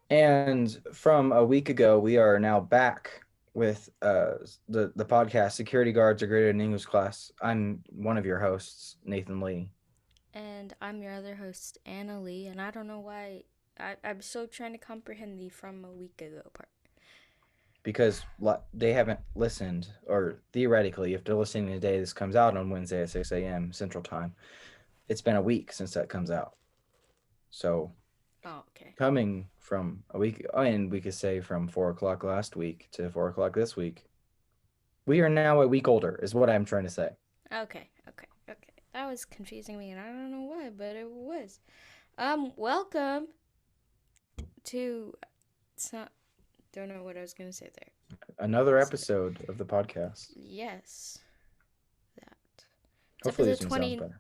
And from a week ago, we are now back with the podcast Security Guards Are Graded in English Class. I'm one of your hosts, Nathan Lee, And I'm your other host, Anna Lee, and I don't know why I'm still trying to comprehend the from a week ago part. because they haven't listened, or theoretically, if they're listening today, this comes out on Wednesday at 6 a.m. Central Time. It's been a week since that comes out. So Oh, okay. coming from a week, and we could say from 4 o'clock last week to 4 o'clock this week, we are now a week older, is what I'm trying to say. Okay. That was confusing me, and I don't know why, but it was. Welcome to. So, don't know what I was gonna say there. Another Said it. episode of the podcast. Yes, that. It's Hopefully, episode this one sounds 20. better.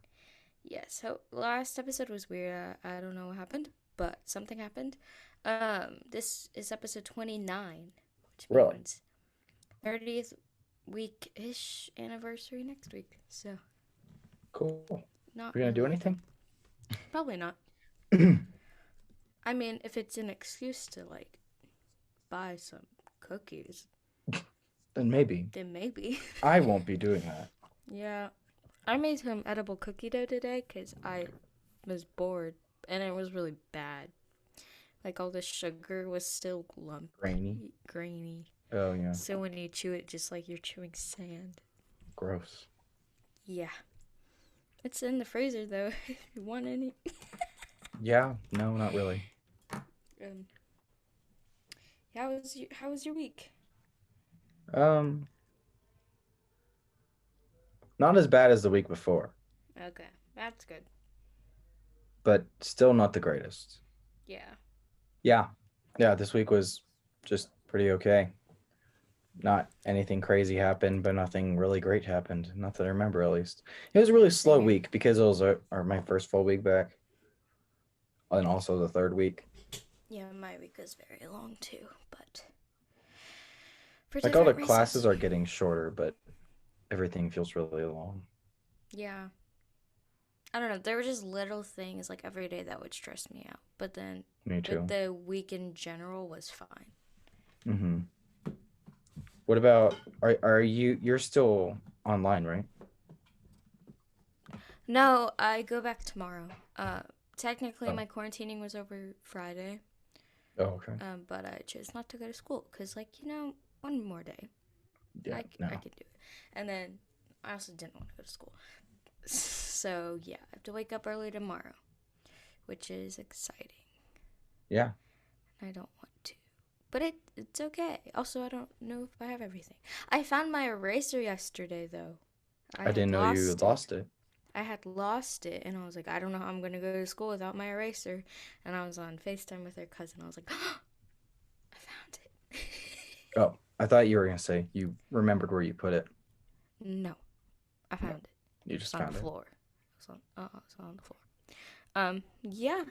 Yes, so last episode was weird. I don't know what happened, but something happened. This is episode 29, which Really? means 30th week-ish anniversary next week. So, Cool. not We're gonna do really a anything? thing. Probably not. I mean, if it's an excuse to, like, buy some cookies, Then maybe. then maybe. I won't be doing that. Yeah. I made some edible cookie dough today because I was bored and it was really bad. Like all the sugar was still lumpy, grainy. Oh yeah. So when you chew it, just like you're chewing sand. Gross. Yeah. It's in the freezer though. If you want any. Yeah. No, not really. um. How was your week? Um, not as bad as the week before, Okay, that's good. but still not the greatest. Yeah. Yeah. Yeah. This week was just pretty okay. Not anything crazy happened, but nothing really great happened. Not that I remember, at least. It was a really Same slow here. week because it was my first full week back, and also the third week. Yeah, my week was very long too, but for Like all the different classes reasons. are getting shorter, but everything feels really long. Yeah. I don't know. There were just little things like every day that would stress me out. Me But too. the week in general was fine. Mm-hmm. What about are you're still online, right? No, I go back tomorrow. Technically, Oh. my quarantining was over Friday, Oh, okay. but I chose not to go to school because, like, one more day, Yeah, I no. could do it. And then I also didn't want to go to school, so yeah, I have to wake up early tomorrow, which is exciting. Yeah. I don't want to, but it's okay. Also, I don't know if I have everything. I found my eraser yesterday though. I I had didn't know you lost it. lost it. I had lost it, and I was like, I don't know how I'm gonna go to school without my eraser. And I was on FaceTime with her cousin. I was like, oh, I found it. Oh, I thought you were gonna say you remembered where you put it. No, I No, found it. you It's just on the found it. floor. It's on the floor. Yeah.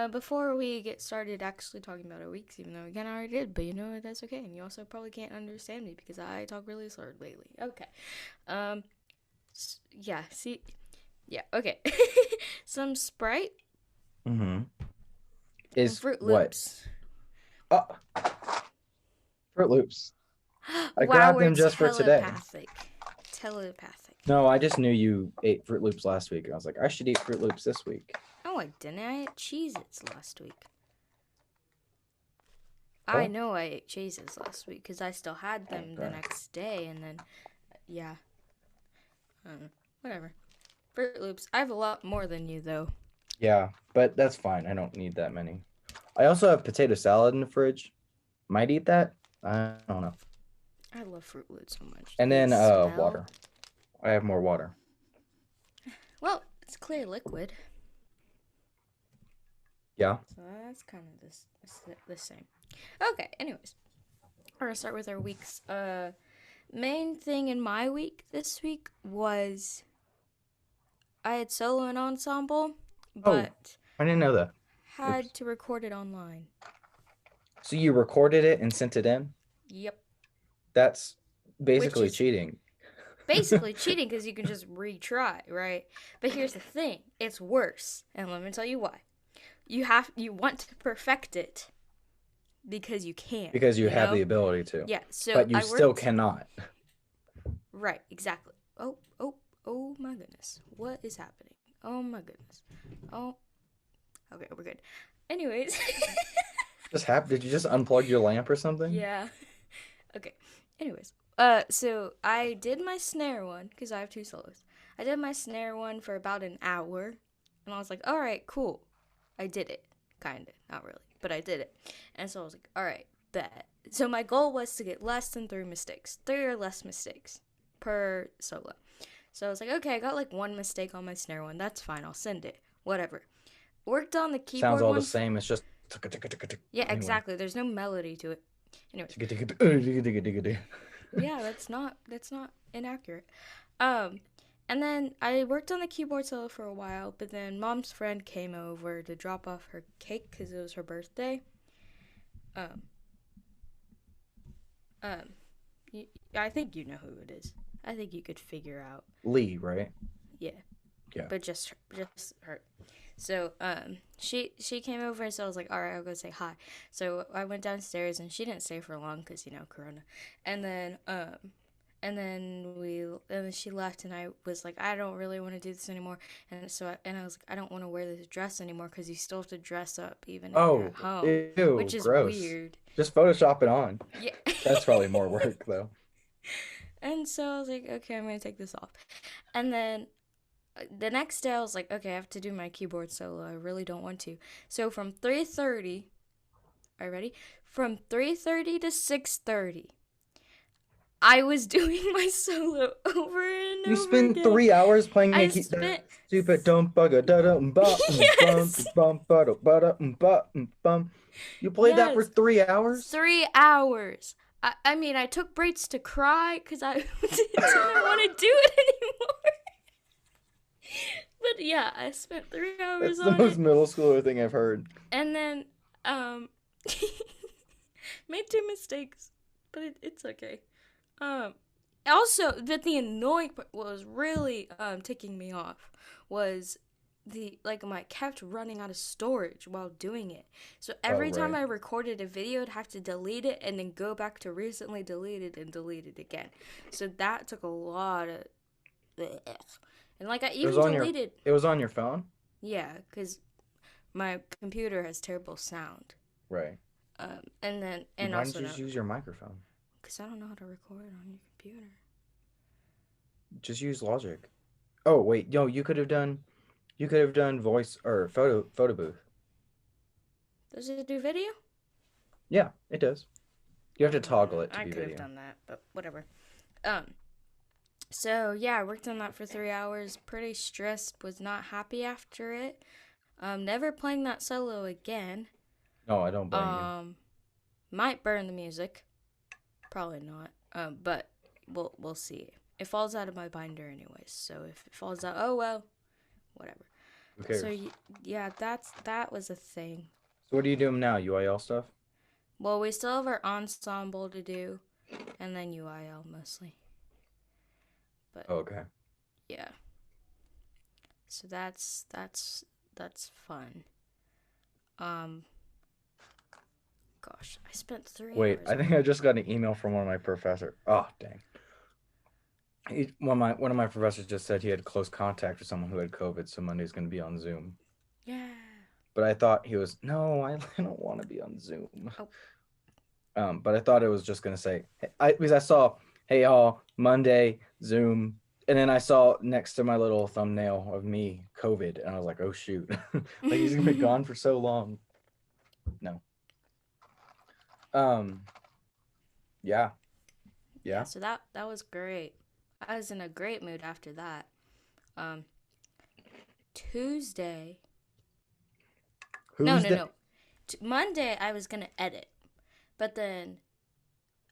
Before we get started actually talking about our weeks, even though we kind of already did, but that's okay. And you also probably can't understand me because I talk really slow lately. Okay. Um, yeah. See. Yeah. Okay. Some Sprite Mm-hmm. and Is Fruit what? Loops. Oh, Fruit Loops. I Wow, grabbed we're them just for today. telepathic. Telepathic. No, I just knew you ate Fruit Loops last week. I was like, I should eat Fruit Loops this week. Oh, I didn't. I ate Cheez Its last week. I What? know I ate Cheez Its last week because I still had them the Okay. next day, and then, yeah. Whatever. Fruit Loops. I have a lot more than you, though. Yeah, but that's fine. I don't need that many. I also have potato salad in the fridge. Might eat that. I don't know. I love Fruit Loops so much. And The then smell. water. I have more water. Well, it's clear liquid, Yeah. so that's kind of the same. Okay, anyways. We're gonna start with our weeks. Main thing in my week this week was I had solo and ensemble, Oh, but I didn't know that. Oops. had to record it online. So you recorded it and sent it in? Yep. That's Which basically is cheating. basically cheating because you can just retry, right? But here's the thing, it's worse, and let me tell you why. you want to perfect it because you can, because you you have the know? ability to, Yeah, so but you I still worked cannot. right, exactly. Oh my goodness. What is happening? Oh my goodness. Oh, okay, we're good. Anyways, Just Did you just unplug your lamp or something? yeah. Okay. Anyways, so I did my snare one because I have two solos. I did my snare one for about an hour, and I was like, all right, cool. I did it. Kinda, not really, but I did it. And so I was like, all right, bet. So my goal was to get less than three mistakes, three or less mistakes per solo. So I was like, okay, I got like one mistake on my snare one. That's fine. I'll send it. Whatever. Worked on the Sounds keyboard all the one. same. It's just Yeah, anyway. exactly. There's no melody to it. Anyways, yeah, that's not inaccurate. Um, and then I worked on the keyboard solo for a while, but then mom's friend came over to drop off her cake because it was her birthday. Um, um, I think you know who it is. I think you could figure out. Lee, right? Yeah, Yeah. but just her. So she came over, so I was like, all right, I'll go say hi. So I went downstairs, and she didn't stay for long because Corona. And then and then she left, and I was like, I don't really want to do this anymore. And I was like, I don't want to wear this dress anymore because you still have to dress up even if you're Oh, at home, which ew, is gross. weird. Just Photoshop it on. Yeah. That's probably more work though. And so I was like, okay, I'm gonna take this off. And then the next day I was like, okay, I have to do my keyboard solo. I really don't want to. So from 3:30, are you ready? From 3:30 to 6:30, I was doing my solo over and You over spend again. 3 hours playing I that spent stupid dum bugga da dum ba bum yes, bum ba da ba da ba bum. You played that for yes, 3 hours? 3 hours. I mean, I took breaks to cry because I didn't want to do it anymore. But yeah, I spent 3 hours That's the on most it, middle schooler thing I've heard. and then um made two mistakes, but it's okay. Um, Also, that the annoying part was really ticking me off was the like my kept running out of storage while doing it. So Oh, every time right. I recorded a video, I'd have to delete it and then go back to recently deleted and delete it again. So that took a lot of, and like I It was even on your deleted, it was on your phone? yeah, because my computer has terrible sound. Right. And then and Why didn't also you no, just use your microphone? because I don't know how to record on your computer. Just use Logic. Oh, wait. No, you could have done voice or photo booth. Does it do video? Yeah, it does. You have to toggle it to I be could have video. done that, but whatever. Um, so yeah, I worked on that for 3 hours. Pretty stressed. Was not happy after it. Never playing that solo again. No, I don't blame you. Um, might burn the music. Probably not. But we'll see. It falls out of my binder anyways. So if it falls out, oh well, whatever. Who So cares? yeah, that was a thing. So what are you doing now? UIL stuff? Well, we still have our ensemble to do, and then UIL mostly. But Oh, okay. yeah. So that's fun. Um, gosh, I spent three Wait, hours I on think I that. just got an email from one of my professors. Oh, dang. One of my professors just said he had close contact with someone who had COVID, so Monday's going to be on Zoom. Yeah. But I thought he was, no, I don't want to be on Zoom. Oh. But I thought it was just going to say, because I saw, hey, y'all, Monday, Zoom. And then I saw next to my little thumbnail of me, COVID. And I was like, oh, shoot. Like, he's going to be gone for so long. No. Um, yeah. Yeah. Yeah. So that was great. I was in a great mood after that. Um, Tuesday. No, Who's no, the no. Monday I was gonna edit, but then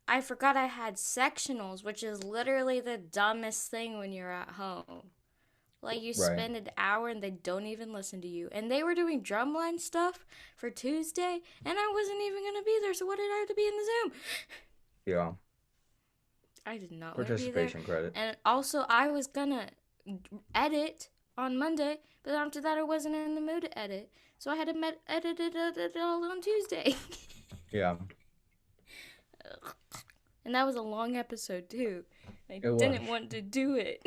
I forgot I had sectionals, which is literally the dumbest thing when you're at home. Like you right? spend an hour and they don't even listen to you. And they were doing drumline stuff for Tuesday, and I wasn't even gonna be there. So what did I have to be in the Zoom? Yeah. I did not want to be there. Participation credit. And also, I was gonna edit on Monday, but after that I wasn't in the mood to edit, so I had to edit it all on Tuesday. Yeah, And that was a long episode too. I it was. didn't want to do it.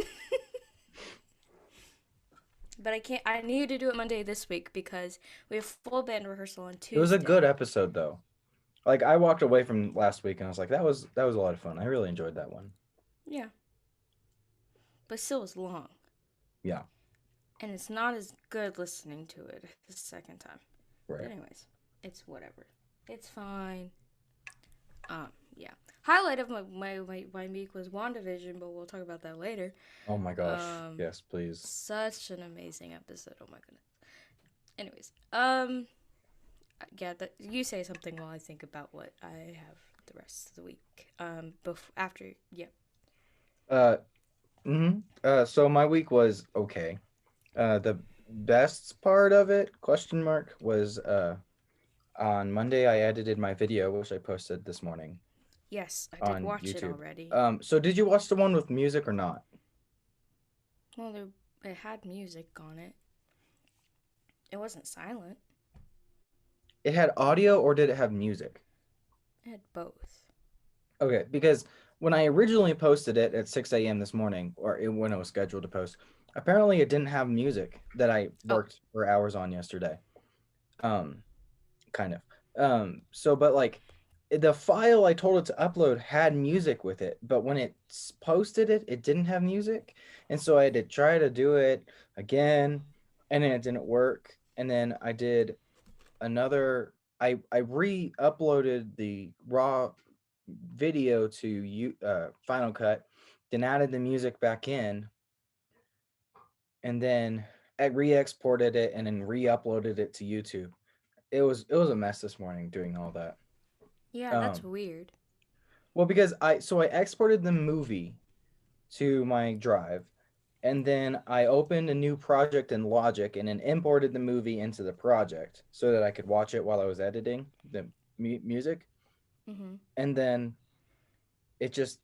But I can't. I needed to do it Monday this week because we have full band rehearsal on It was a good Tuesday. episode though. Like I walked away from last week and I was like, that was a lot of fun. I really enjoyed that one. Yeah, but still was long, Yeah, and it's not as good listening to it the second time. But right. anyways, it's whatever. It's fine. Yeah. Highlight of my week was WandaVision, but we'll talk about that later. Oh my gosh. Um, Yes, please. Such an amazing episode. Oh my goodness. Anyways, yeah, you say something while I think about what I have the rest of the week. After, yeah. Uh, so my week was okay. The best part of it, question mark, was on Monday I edited my video, which I posted this morning Yes, I did on watch it YouTube. already. So did you watch the one with music or not? Well, it had music on it. It wasn't silent. It had audio or did it have music? It had both. Okay, because when I originally posted it at 6 a.m. this morning, or when it was scheduled to post, apparently it didn't have music that I Oh, worked for hours on yesterday. Um, kind of. So, but like the file I told it to upload had music with it, but when it posted it, it didn't have music. And so I had to try to do it again, and then it didn't work. And then I did another, I re-uploaded the raw video to Final Cut, then added the music back in, and then I re-exported it and then re-uploaded it to YouTube. It was a mess this morning doing all that. yeah, that's Um, weird. well, because I exported the movie to my drive, and then I opened a new project in Logic and then imported the movie into the project so that I could watch it while I was editing the music, Mm-hmm. and then it just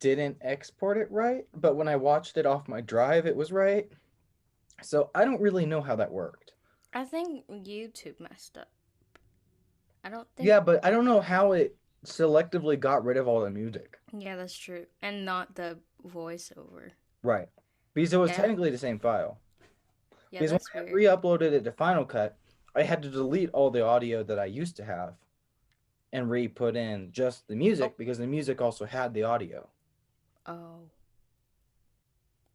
didn't export it right. But when I watched it off my drive, it was right. So I don't really know how that worked. I think YouTube messed up. I don't think. Yeah, but I don't know how it selectively got rid of all the music. Yeah, that's true. And not the voiceover. Right. Because it was Yeah, technically the same file. yeah, Because when that's I weird. re-uploaded it to Final Cut, I had to delete all the audio that I used to have and re-put in just the Oh, music because the music also had the audio. oh,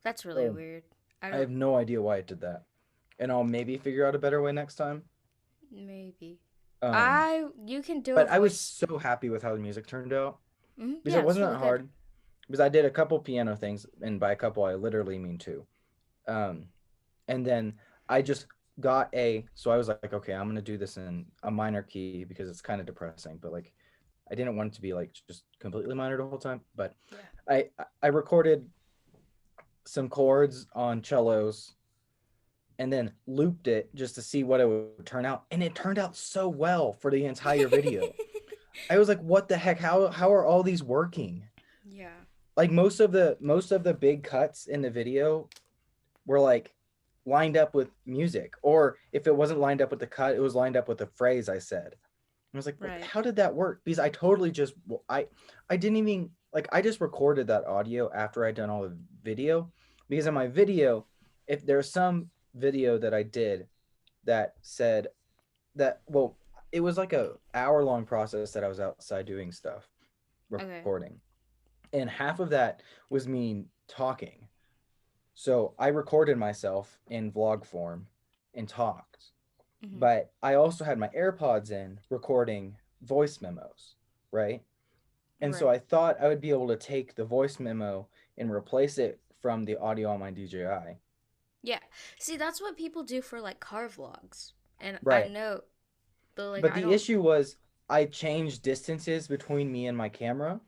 that's really So weird. I I don't. have no idea why it did that. And I'll maybe figure out a better way next time. Maybe. Um, You can do a but I was voice. so happy with how the music turned out because it Yeah, it's wasn't really that good. hard. Because I did a couple piano things, and by a couple I literally mean two. Um, and then I just got a. So I was like, okay, I'm gonna do this in a minor key because it's kind of depressing. But like, I didn't want it to be like just completely minor the whole time. But Yeah. I recorded some chords on cellos and then looped it just to see what it would turn out, and it turned out so well for the entire video. I was like, what the heck? How are all these working? Yeah. Like most of the big cuts in the video were like lined up with music, or if it wasn't lined up with the cut, it was lined up with the phrase I said. I was like, what, Right. how did that work? Because I totally just I didn't even like I just recorded that audio after I'd done all the video. Because in my video, if there's some video that I did that said that, well, it was like a hour long process that I was outside doing stuff, Okay. recording. And half of that was me talking. So I recorded myself in vlog form and talked, Mhm. but I also had my AirPods in recording voice memos, right? And so Right. I thought I would be able to take the voice memo and replace it from the audio on my DJI. Yeah. See, that's what people do for like car vlogs. And I Right. know, but like But I the don't. issue was I changed distances between me and my camera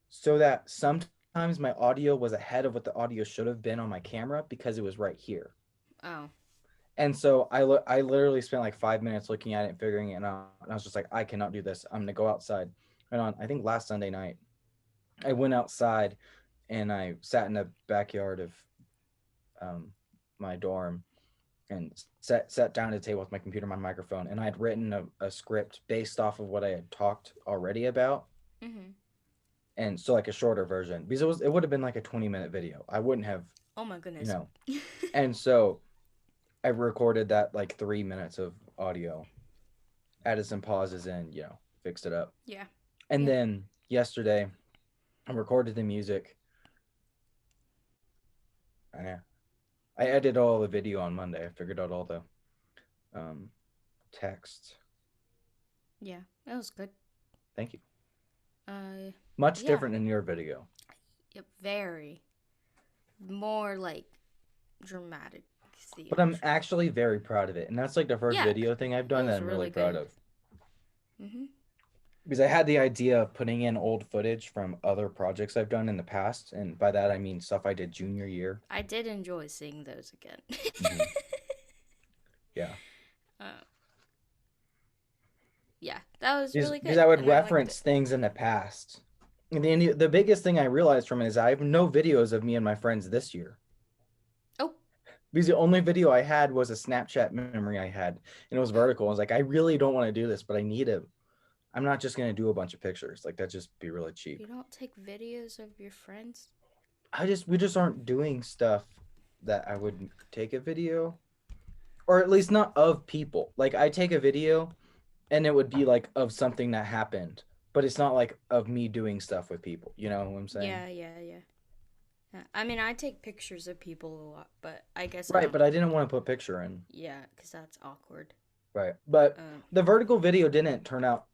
so that sometimes my audio was ahead of what the audio should have been on my camera because it was right here. Oh. And so I literally spent like 5 minutes looking at it and figuring it out. And I was just like, I cannot do this. I'm gonna go outside. And on I think last Sunday night, I went outside and I sat in the backyard of um, my dorm and sat down at a table with my computer, my microphone, and I'd written a script based off of what I had talked already about. Mhm. And so like a shorter version because it would have been like a 20-minute video. I wouldn't have, Oh my you goodness. know. And so I recorded that like 3 minutes of audio, added some pauses in, fixed it up. Yeah. And Yeah. then yesterday I recorded the music. I I Yeah. edited all the video on Monday. I figured out all the um text. Yeah. That was good. Thank you. Uh Much yeah. different in your video. Yep, very more like dramatic But I'm theatrical. actually very proud of it. And that's like the first Yeah. video thing I've It done that was I'm really really proud good. of. Mhm. Because I had the idea of putting in old footage from other projects I've done in the past. And by that, I mean stuff I did junior year. I did enjoy seeing those again. Hmm. Yeah. uh, yeah, that was Because, really because good I would and I liked it. reference things in the past. And the biggest thing I realized from it is I have no videos of me and my friends this year. Oh, Because the only video I had was a Snapchat memory I had, and it was vertical. I was like, I really don't want to do this, but I need it. I'm not just gonna do a bunch of pictures. Like that just be really cheap. you don't take videos of your friends? We just aren't doing stuff that I would take a video, or at least not of people. Like I take a video, and it would be like of something that happened, but it's not like of me doing stuff with people. You know what I'm saying? Yeah, yeah, yeah. I mean, I take pictures of people a lot, but I guess I Right, don't. but I didn't want to put picture in. Yeah, because that's awkward. Right, but Um, the vertical video didn't turn out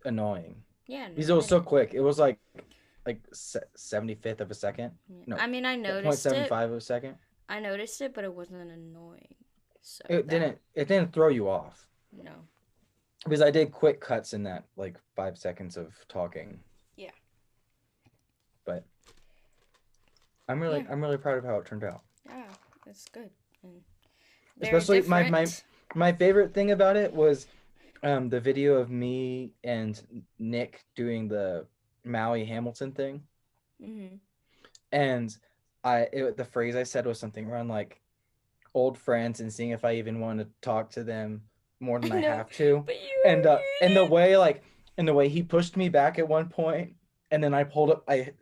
annoying yeah, because no, it I was so didn't. quick. It was like 75th of a second. Yeah. No, I mean, I point noticed seven it. five of a second. I noticed it, but it wasn't annoying. So It that, didn't throw you off no. because I did quick cuts in that like 5 seconds of talking. Yeah. But Yeah. I'm really proud of how it turned out. Yeah, it's good. And very Especially different. my favorite thing about it was the video of me and Nick doing the Maui Hamilton thing. Mm-hmm. And the phrase I said was something around like old friends and seeing if I even want to talk to them more I than I know, have to. but you And were doing the way he pushed me back at one point, and then I pulled up, I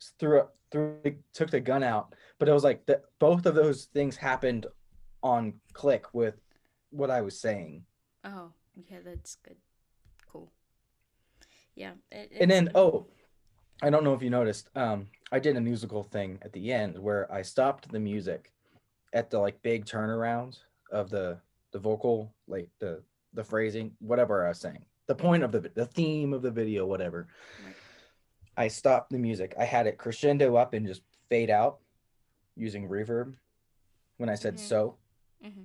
took the gun out. But it was like both of those things happened on click with what I was saying. it. Oh, yeah, that's good. Cool. Yeah, And it's. then oh, I don't know if you noticed, I did a musical thing at the end where I stopped the music at the like big turnaround of the vocal, like the phrasing, whatever I was saying, the point Mm-hmm. of the theme of the video, whatever. Right. I stopped the music. I had it crescendo up and just fade out using reverb when I said Mm-hmm. so, Mm-hmm.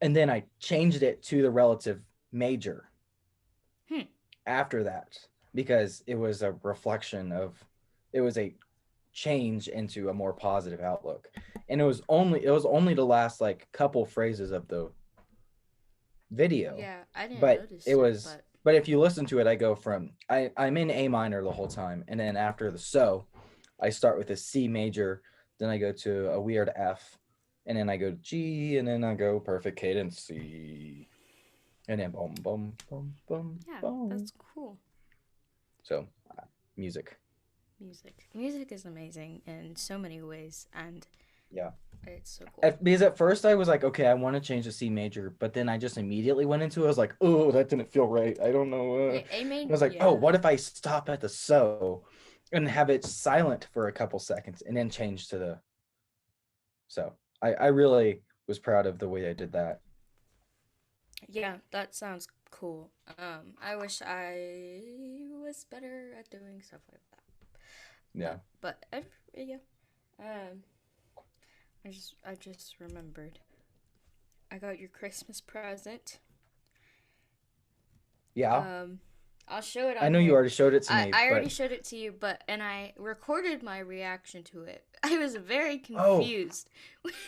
and then I changed it to the relative major Hmm. after that because it was a reflection of, it was a change into a more positive outlook, and it was only the last like couple phrases of the video, Yeah, I didn't but notice it, but but if you listen to it, I go from I'm in A minor the whole time, and then after the so I start with a C major, then I go to a weird F, and then I go G, and then I go perfect cadence C, and then boom boom boom boom yeah, boom. that's cool. So music. Music is amazing in so many ways, and Yeah. it's so cool. Because at first I was like, okay, I want to change the C major, but then I just immediately went into it. I was like, oh, that didn't feel right. I don't know. A I main, was like, oh, yeah, what if I stop at the so and have it silent for a couple seconds and then change to the so? I really was proud of the way I did that. yeah, that sounds cool. I wish I was better at doing stuff like that. Yeah. But yeah, um, I just remembered. I got your Christmas present. Yeah. Um, I'll show it I on know you here. already showed it to me, I already but showed it to you, but and I recorded my reaction to it. I was very oh, confused.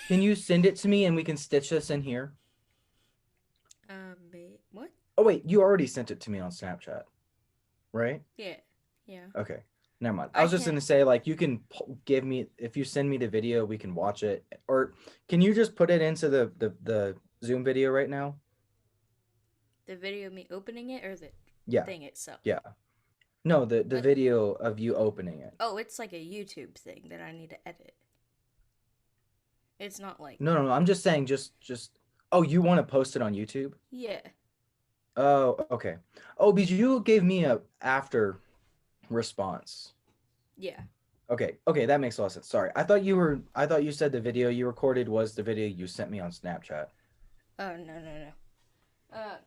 can you send it to me and we can stitch this in here? What? Oh, wait, you already sent it to me on Snapchat, right? Yeah, yeah. Okay. Never mind. I I was just can't. gonna say, like, you can give me if you send me the video, we can watch it, or can you just put it into the Zoom video right now? The video of me opening it or the Yeah, thing itself? yeah. No, the Uh, video of you opening it. oh, it's like a YouTube thing that I need to edit. It's not like. No, no, no. I'm just saying, just. Oh, you want to post it on YouTube? Yeah. Oh, okay. Oh, because you gave me a after response. Yeah. Okay, okay, that makes a lot of sense. Sorry, I thought you were. I thought you said the video you recorded was the video you sent me on Snapchat. Oh, no, no, no.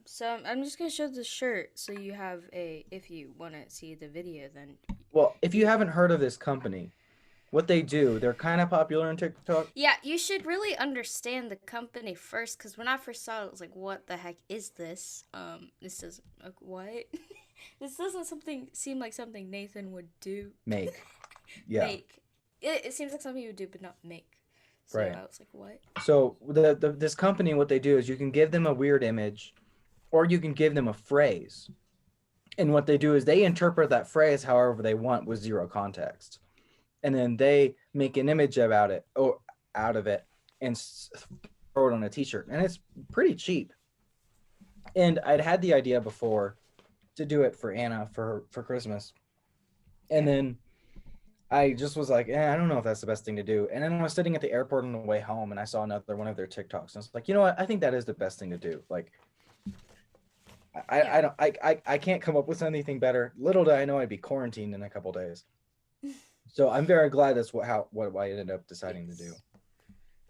So I'm just gonna show the shirt so you have a. If you want to see the video, then. Well, if you You, haven't heard of this company, what they do, they're kind of popular on TikTok. yeah, you should really understand the company first, because when I first saw it, I was like, "What the heck is this?" This doesn't like what. This doesn't something seem like something Nathan would do. Make, yeah, Make. It seems like something you would do, but not make. So right. I was like, "What?" So the this company, what they do is you can give them a weird image, or you can give them a phrase, and what they do is they interpret that phrase however they want with zero context, and then they make an image about it or out of it and throw it on a t-shirt, and it's pretty cheap. And I'd had the idea before to do it for Anna for Christmas, and Yeah. then I just was like, I don't know if that's the best thing to do. And then I was sitting at the airport on the way home, and I saw another one of their TikToks, and I was like, you know what? I think that is the best thing to do. Like, Yeah. I can't come up with anything better. Little did I know I'd be quarantined in a couple days. So I'm very glad that's what I ended up deciding to do.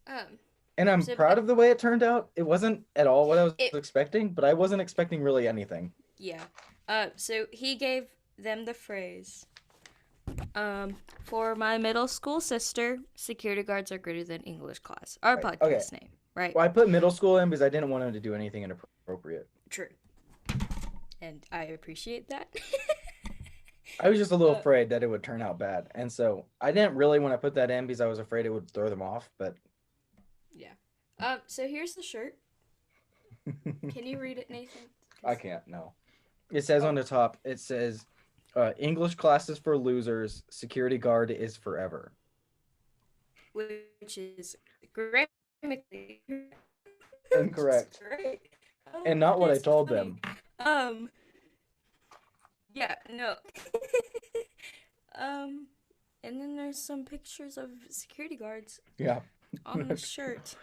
Yes. Um. And I'm So proud of the way it turned out. It wasn't at all what I was it. expecting, but I wasn't expecting really anything. Yeah. So he gave them the phrase. For my middle school sister, security guards are greater than English class. Our Right. Okay. podcast name, right? Well, I put middle school in because I didn't want him to do anything inappropriate. True. And I appreciate that. I was just a little uh, afraid that it would turn out bad. And so I didn't really want to put that in because I was afraid it would throw them off, but yeah. So here's the shirt. Can you read it, Nathan? I can't, no. It says on the top, it says English classes for losers, security guard is forever. Which is grammatically Incorrect. right. And not what I That's told funny. them. Yeah, no. And then there's some pictures of security guards Yeah. on the shirt.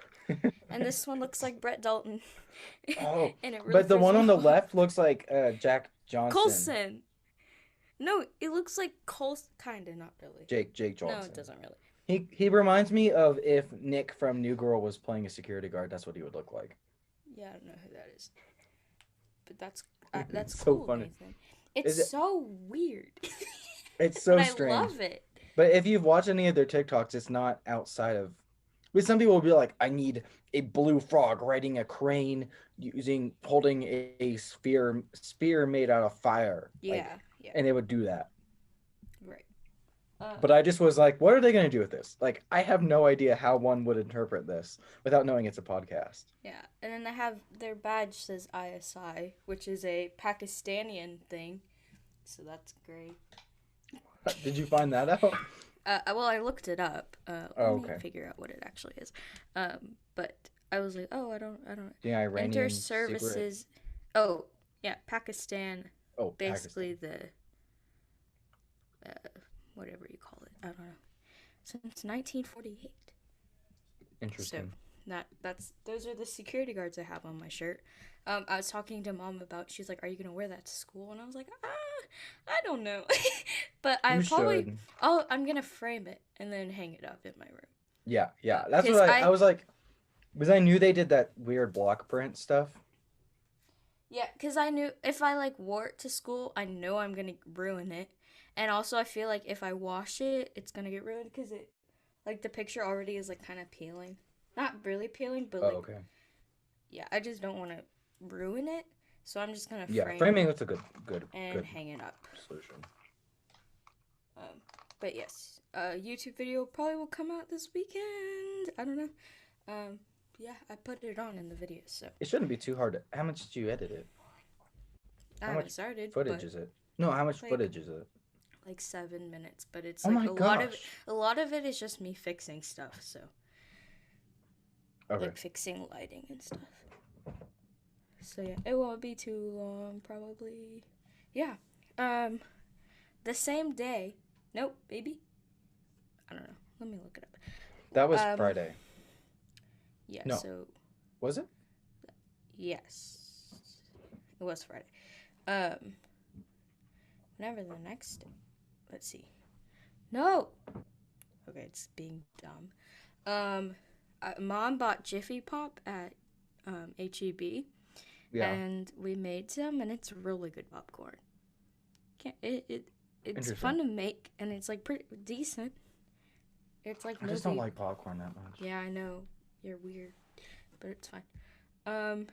And this one looks like Brett Dalton. Oh, And it really but the throws one me on the off. left looks like Jack Johnson. Colson. No, it looks like Colson. Kinda, not really. Jake Johnson. No, it doesn't really. He reminds me of if Nick from New Girl was playing a security guard. That's what he would look like. Yeah, I don't know who that is. But that's So cool, funny. Nathan. It's Is so weird. It's so but strange. I love it. But if you've watched any of their TikToks, it's not outside of. But some people will be like, I need a blue frog riding a crane holding a spear made out of fire. Yeah, yeah, And they would do that. right. But I just was like, what are they going to do with this? Like, I have no idea how one would interpret this without knowing it's a podcast. Yeah, and then they have their badge says ISI, which is a Pakistani thing. So that's great. Did you find that out? Well, I looked it up. Let me Okay. figure out what it actually is. But I was like, oh, I don't. The Iranian Inter secret. services. Oh, yeah, Pakistan. Oh, Basically Pakistan. whatever you call it. I don't know. Since 1948. Interesting. So those are the security guards I have on my shirt. I was talking to Mom about. She's like, "Are you gonna wear that to school?" And I was like, I don't know, but You should. I'm gonna frame it and then hang it up in my room. Yeah. That's 'Cause what I was like, because I knew they did that weird block print stuff. Yeah, because I knew if I like wore it to school, I know I'm gonna ruin it, and also I feel like if I wash it, it's gonna get ruined because it, like the picture already is like kind of peeling, not really peeling, but Oh, like okay. yeah, I just don't want to ruin it, so I'm just gonna Yeah, frame framing it was a good and hang it up. solution. But yes, YouTube video probably will come out this weekend. I don't know. Yeah, I put it on in the video, so It shouldn't be too hard. How much did you edit it? I How haven't much started. footage But is it? No, how much like- footage is it? like 7 minutes, but it's Oh like my gosh. a lot of it is just me fixing stuff. So Okay. like fixing lighting and stuff. So yeah, it won't be too long, probably. Yeah. Um, the same day. Nope, maybe. I don't know. Let me look it That up. was Friday. Yeah. No, So was it? yes, it was Friday. Um, whenever the next. Let's see. No. Okay, it's being dumb. Um, Mom bought Jiffy Pop at HEB, Yeah. and we made some, and it's really good popcorn. Can't, it's Interesting. fun to make, and it's like pretty decent. It's like I just don't movie. like popcorn that much. Yeah, I know you're weird, but it's fine. Um,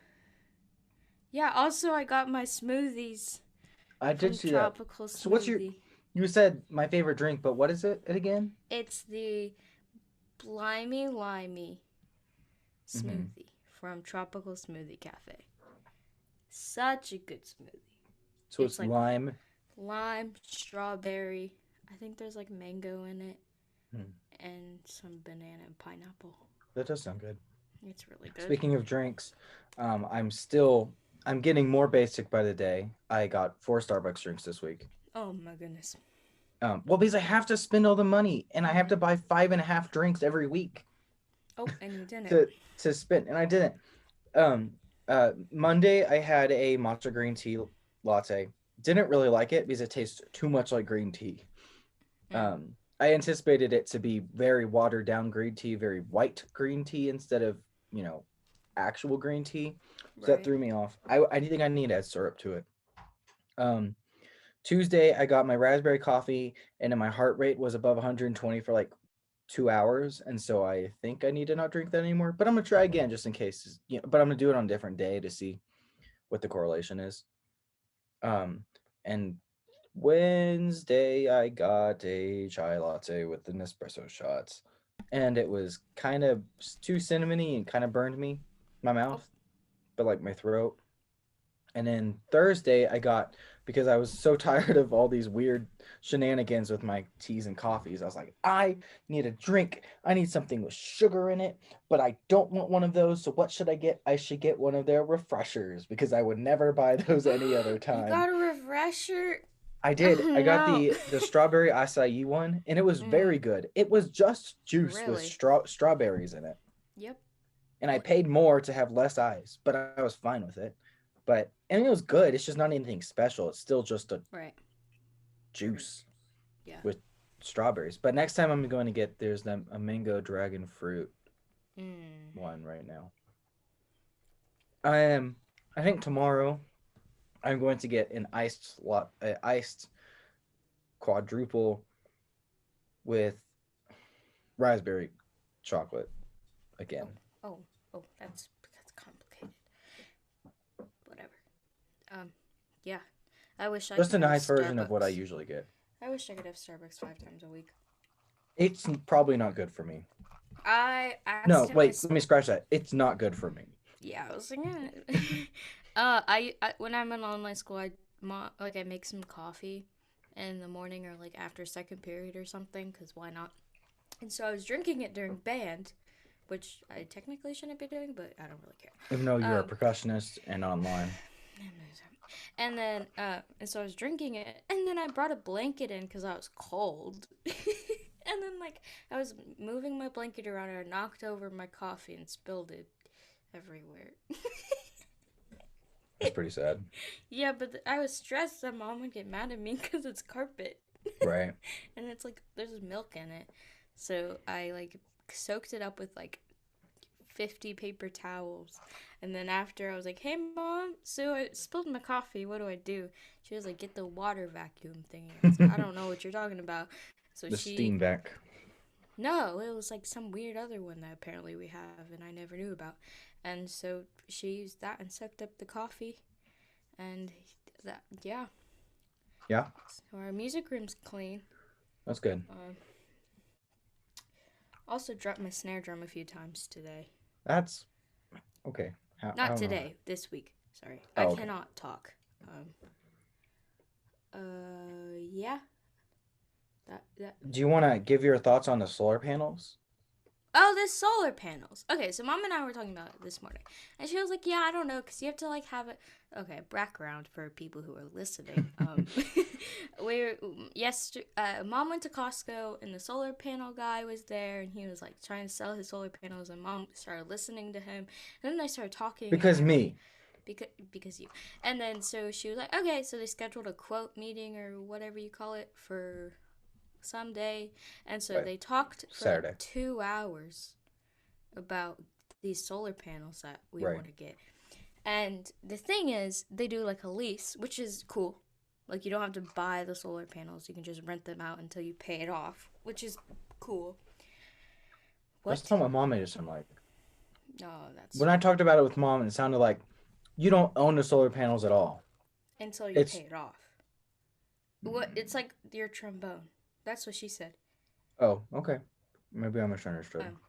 yeah. Also, I got my smoothies I did from see that. Tropical So what's your? Smoothie. You said my favorite drink, but what is it again? It's the Blimey Limey Mm-hmm. smoothie from Tropical Smoothie Cafe. Such a good smoothie. So It's it's like lime. lime, strawberry. I think there's like mango in it Hmm. and some banana and pineapple. That does sound good. It's really good. Speaking of drinks, I'm getting more basic by the day. I got 4 Starbucks drinks this week. Oh my goodness. Well, because I have to spend all the money and I have Mm-hmm. to buy 5.5 drinks every week Oh, and you didn't. to to spend, and I didn't. Um, Monday I had a matcha green tea latte. Didn't really like it because it tastes too much like green tea. Mm. I anticipated it to be very watered down green tea, very white green tea instead of you know actual green tea. So that Right. threw me off. I think I need to add syrup to it. Um, Tuesday, I got my raspberry coffee, and then my heart rate was above 120 for like 2 hours, and so I think I need to not drink that anymore. But I'm gonna try again just in case. But I'm gonna do it on a different day to see what the correlation is. Um, and Wednesday, I got a chai latte with an espresso shots, and it was kind of too cinnamony and kind of burned me, my Oh. mouth, but like my throat. And then Thursday, I got because I was so tired of all these weird shenanigans with my teas and coffees. I was like, I need a drink. I need something with sugar in it, but I don't want one of those. So what should I get? I should get one of their refreshers because I would never buy those any other You time. got a refresher? I Oh did. I got no. the strawberry acai one, and it was very Mm, good. It was just juice with really? strawberries in it, Yep. and I Well, paid more to have less ice, but I was fine with it. But and it was good. It's just not anything special. It's still just a right. Right. juice Yeah. with strawberries. But next time I'm going to get there's a mango dragon fruit Mm. one right now. I am. I think tomorrow I'm going to get an iced quadruple with raspberry chocolate again. Oh. Oh. Oh. That's complicated. Whatever. Um. Yeah. I wish I Just could a have nice version of what I Starbucks. usually get. I wish I could have Starbucks 5 times a week. It's probably not good for me. I No, accidentally. wait, let me scratch that. It's not good for me. Yeah, I was like, eh. I when I'm in online school, I make some coffee in the morning or like after second period or something, cause why not? And so I was drinking it during band, which I technically shouldn't be doing, but I don't really care. Even though you're a Um, percussionist and online. and then and so I was drinking it, and then I brought a blanket in because I was cold. And then like I was moving my blanket around, and I knocked over my coffee and spilled it everywhere. That's pretty sad. Yeah, but I was stressed that mom would get mad at me because it's carpet. Right. And it's like there's milk in it. So I like soaked it up with like 50 paper towels. And then after I was like, "Hey mom, so I spilled my coffee. What do I do?" She was like, "Get the water vacuum thingy." I was like, "I don't know what you're talking about." So The she steam vac. no, it was like some weird other one that apparently we have and I never knew about. And so she used that and sucked up the coffee. And that, yeah. Yeah, So our music room's clean. that's good. Uh, also dropped my snare drum a few times today. That's okay. I Not don't know. today, this week. Sorry. I Oh, okay. cannot talk. Yeah. That. Do you want to give your thoughts on the solar panels? Oh, the solar panels. Okay, so mom and I were talking about it this morning, and she was like, "Yeah, I don't know, cause you have to like have it." Okay, background for people who are listening. We yesterday, mom went to Costco, and the solar panel guy was there, and he was like trying to sell his solar panels, and mom started listening to him, and then they started talking, and Because they're like, me. because you, and then so she was like, "Okay," so they scheduled a quote meeting or whatever you call it for someday. And so Right. they talked for like Saturday. 2 hours about these solar panels that we Right. want to get. And the thing is, they do like a lease, which is cool. Like, you don't have to buy the solar panels, you can just rent them out until you pay it off, which is cool. That's What? how my mom made it sound like. No, that's When I talked about it with mom, it sounded like you don't own the solar panels at all. until you pay It's it off. What? It's like your trombone. That's what she said. oh, okay. Maybe I misunderstood. Um,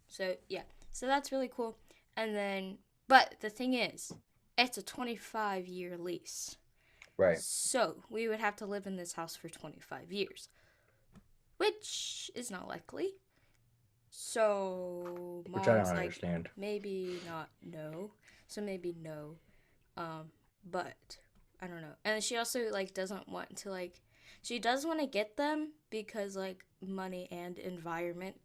so yeah, so that's really cool. And then, but the thing is, it's a 25-year lease. Right. So we would have to live in this house for 25 years, which is not likely. So Which I don't mom's like, understand. maybe not no. So maybe no. But I don't know. And she also like doesn't want to like she does want to get them because like money and environment.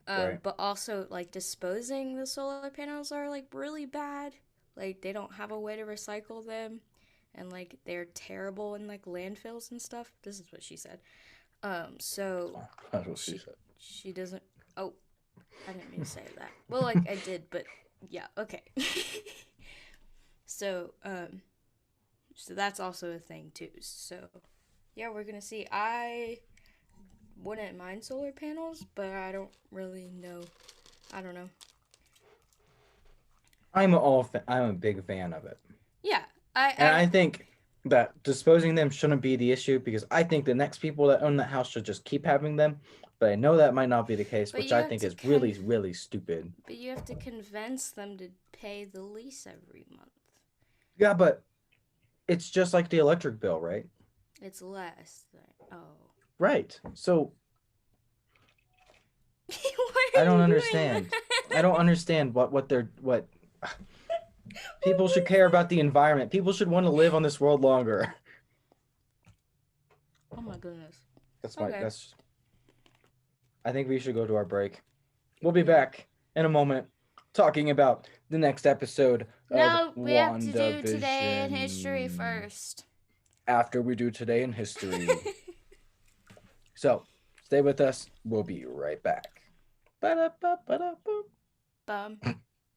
Right. But also like disposing the solar panels are like really bad. Like they don't have a way to recycle them, and like they're terrible in like landfills and stuff. This is what she said. So That's what she she said. she doesn't. Oh, I didn't mean to say that. Well, like I did, but yeah, okay. So so that's also a thing too. So yeah, we're gonna see. I wouldn't mind solar panels, but I don't really know. I don't know. I'm a big fan of it. Yeah, And I I think that disposing them shouldn't be the issue because I think the next people that own that house should just keep having them. But I know that might not be the case, but which you I have think to is really, really stupid. but you have to convince them to pay the lease every month. Yeah, but it's just like the electric bill, right? It's less than Right. So Why I are don't you doing understand. I that? don't understand what they're what people should care about the environment. People should want to live on this world longer. Oh my goodness. That's my Okay. that's I think we should go to our break. We'll be Yeah. back in a moment talking about the next episode of No, we have to do today in history WandaVision first. after we do today in history. So, stay with us. We'll be right back. Ba-da-ba-ba-da-boop. Bum. We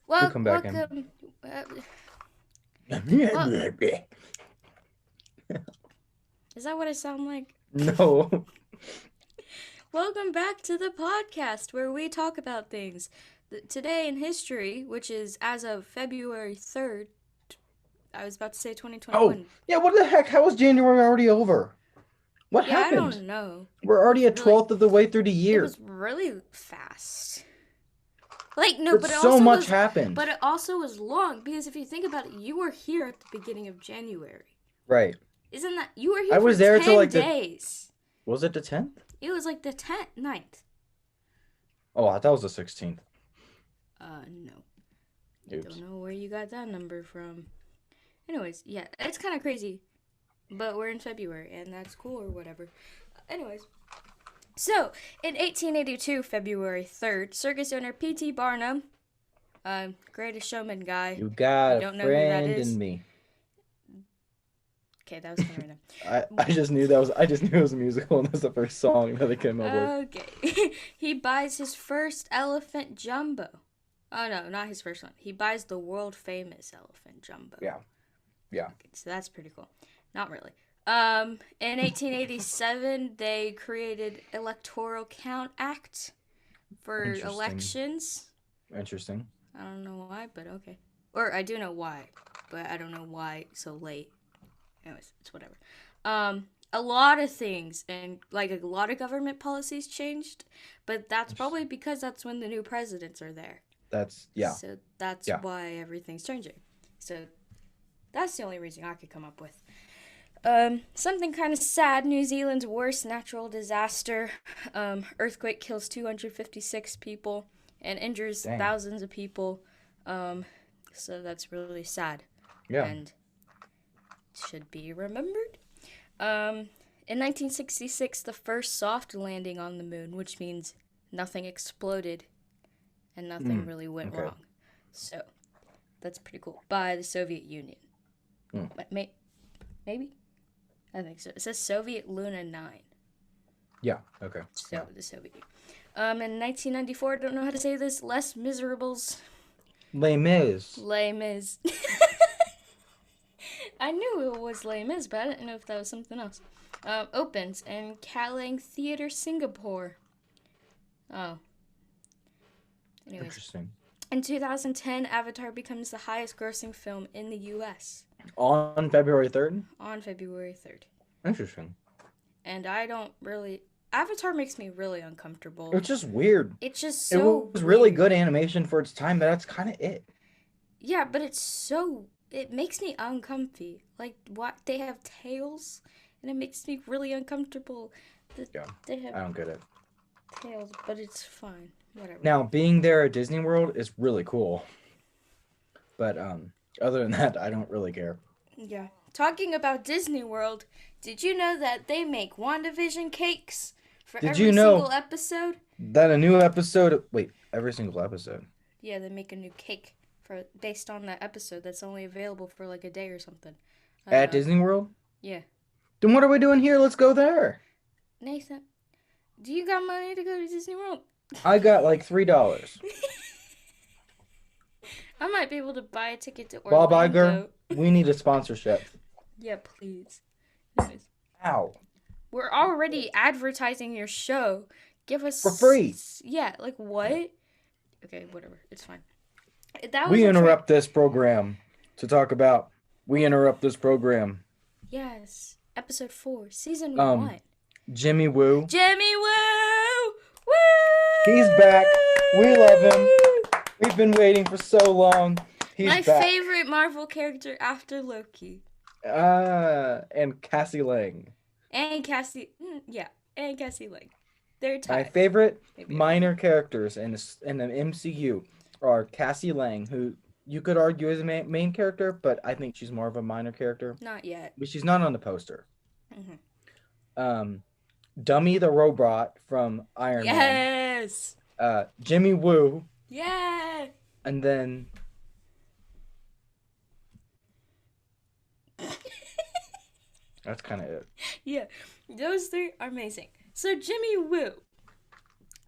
Well, come back in. welcome. Uh, well, No. is that what I sound like? Welcome back to the podcast where we talk about things. Today in history, which is as of February 3rd, I was about to say Oh, 2021. yeah, what the heck? How is January already over? What Yeah, I happened? don't know. We're It already was a really, 12th of the way through the it year. was really fast. Like no, But so much happened. but it also was long because if you think about it, you were here at the beginning of January. Right. Isn't that you were I here for was there 10 till like days? was it the 10th? It was like the 9th. Oh, I thought it was the 16th. No. Oops. Don't know where you got that number from. Anyways, yeah, it's kind of crazy. But we're in February, and that's cool or whatever. Anyways. So, in 1882, February 3rd, circus owner P.T. Barnum, Greatest Showman guy. You got You a don't know who that friend is? in me. Okay, that was kind of random. I just knew it was a musical and that's the first song that they came up with. Okay. He buys his first elephant jumbo. Oh, no, not his first one. He buys the world famous elephant jumbo. Yeah. Yeah. Okay, so that's pretty cool. Not really. In 1887, they created Electoral Count Act for elections. Interesting. I don't know why, but okay. Or I do know why, but I don't know why so late. Anyways, it's whatever. A lot of things and like a lot of government policies changed, but that's probably because that's when the new presidents are there. Yeah. So that's why everything's changing. So that's the only reason I could come up with. Something kind of sad. New Zealand's worst natural disaster. Earthquake kills 256 people and injures Dang. thousands of people. Um, so that's really sad Yeah. and should be remembered. Um, in 1966, the first soft landing on the moon, which means nothing exploded and nothing really went Okay. wrong. So that's pretty cool. By the Soviet Union. Mm. Maybe? I think so. It says Soviet Luna 9. Yeah. Okay. So Yeah. the Soviet Union. In 1994, I don't know how to say this, Les Miserables. Les Mis. Les Mis. I knew it was Les Mis, but I didn't know if that was something else. Opens in Kallang Theatre, Singapore. Oh. Anyways. Interesting. In 2010, Avatar becomes the highest grossing film in the U.S. On February 3rd? On February 3rd. Interesting. And I don't really... Avatar makes me really uncomfortable. It's just weird. It's just It so was really weird. good animation for its time, but that's kind of it. Yeah, but it's so... It makes me uncomfy. Like, what? They have tails, and it makes me really uncomfortable. Yeah, They have I don't get it. tails, but it's fine. Whatever. Now, being there at Disney World is really cool. But other than that, I don't really care. Yeah. Talking about Disney World, did you know that they make WandaVision cakes for Did every you know- single episode? That a new episode... Wait, every single episode? Yeah, they make a new cake based on that episode that's only available for like a day or something. At Disney World? Yeah. Then what are we doing here? Let's go there. Nathan, do you got money to go to Disney World? I got like $3. I might be able to buy a ticket to Bob Orlando. Iger, we need a sponsorship. Yeah, please. Anyways, Ow. we're already advertising your show. Give us For free. Yeah, like what? Okay, whatever. It's fine. That was We a interrupt this program to talk about... We interrupt this program. Yes. Episode 4, season 1. Jimmy Woo. Jimmy Woo! Woo! He's back. We love him. We've been waiting for so long. He's My back. favorite Marvel character after Loki. And Cassie Lang. And Cassie. And Cassie Lang. They're My tied. favorite Maybe. minor characters in the MCU are Cassie Lang, who you could argue is a main character, but I think she's more of a minor character. Not yet. But she's not on the poster. Mm-hmm. Dummy the Robot from Iron Man. Yes! Jimmy Woo. Yeah! And then... That's kind of it. Yeah. Those three are amazing. So Jimmy Woo.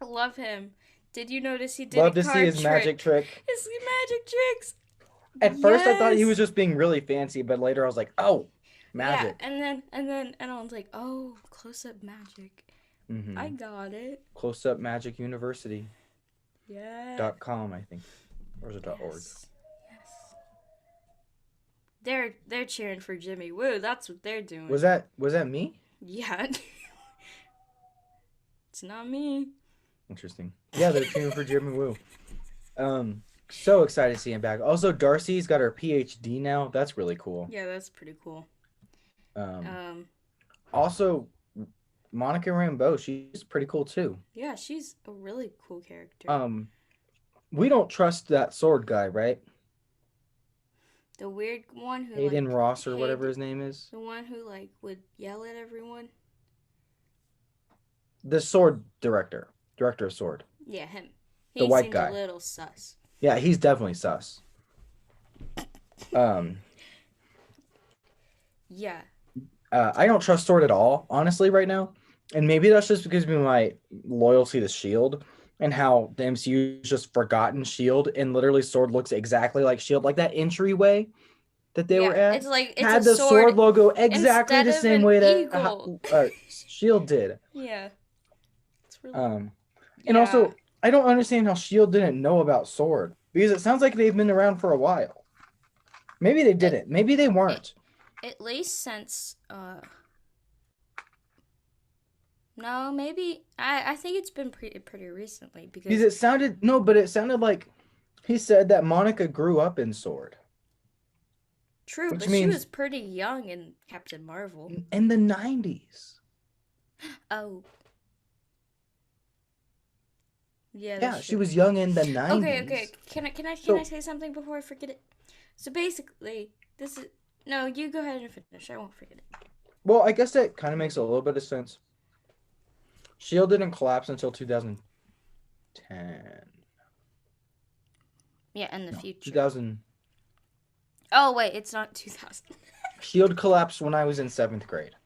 Love him. Did you notice he did Love a to card see his magic trick. His magic tricks. At first, I thought he Yes. was just being really fancy, but later I was like, "Oh, magic!" Yeah, and I was like, oh, close up magic. Mm-hmm. I got it. Close Up Magic University Yeah. .com, I think, or is it .org? Yes. They're cheering for Jimmy Woo. That's what they're doing. Was that me? Yeah. It's not me. Interesting. Yeah, they're cheering for Jimmy Woo. So excited to see him back. Also, Darcy's got her PhD now. That's really cool. Yeah, that's pretty cool. Also, Monica Rambeau, she's pretty cool too. Yeah, she's a really cool character. We don't trust that sword guy, right? The weird one who Hayden like, Ross or whatever his name is. the one who like would yell at everyone. The sword director of sword. Yeah, him. He The white seemed guy. a little sus. Yeah, he's definitely sus. Yeah. I don't trust Sword at all, honestly, right now. And maybe that's just because of my loyalty to S.H.I.E.L.D. and how the MCU's just forgotten S.H.I.E.L.D. and literally Sword looks exactly like S.H.I.E.L.D. Like that entryway that they were at It's like it's had a the sword logo exactly instead the of same an way that eagle. S.H.I.E.L.D. did. Yeah. It's really And also, I don't understand how S.H.I.E.L.D. didn't know about Sword. Because it sounds like they've been around for a while. Maybe they didn't. Maybe they weren't. at least since no, maybe I think it's been pretty recently Because it sounded like he said that Monica grew up in Sword. True, which but she means was pretty young in Captain Marvel. in the 90s. Oh, yeah, Yeah, that's she true. was young in the Okay. 90s. Can I So, say something before I forget it? So basically, this is no. You go ahead and finish. I won't forget it. well, I guess that kind of makes a little bit of sense. Shield didn't collapse until 2010. Yeah, in the No, future. 2000. Oh wait, it's not 2000. Shield collapsed when I was in 7th grade,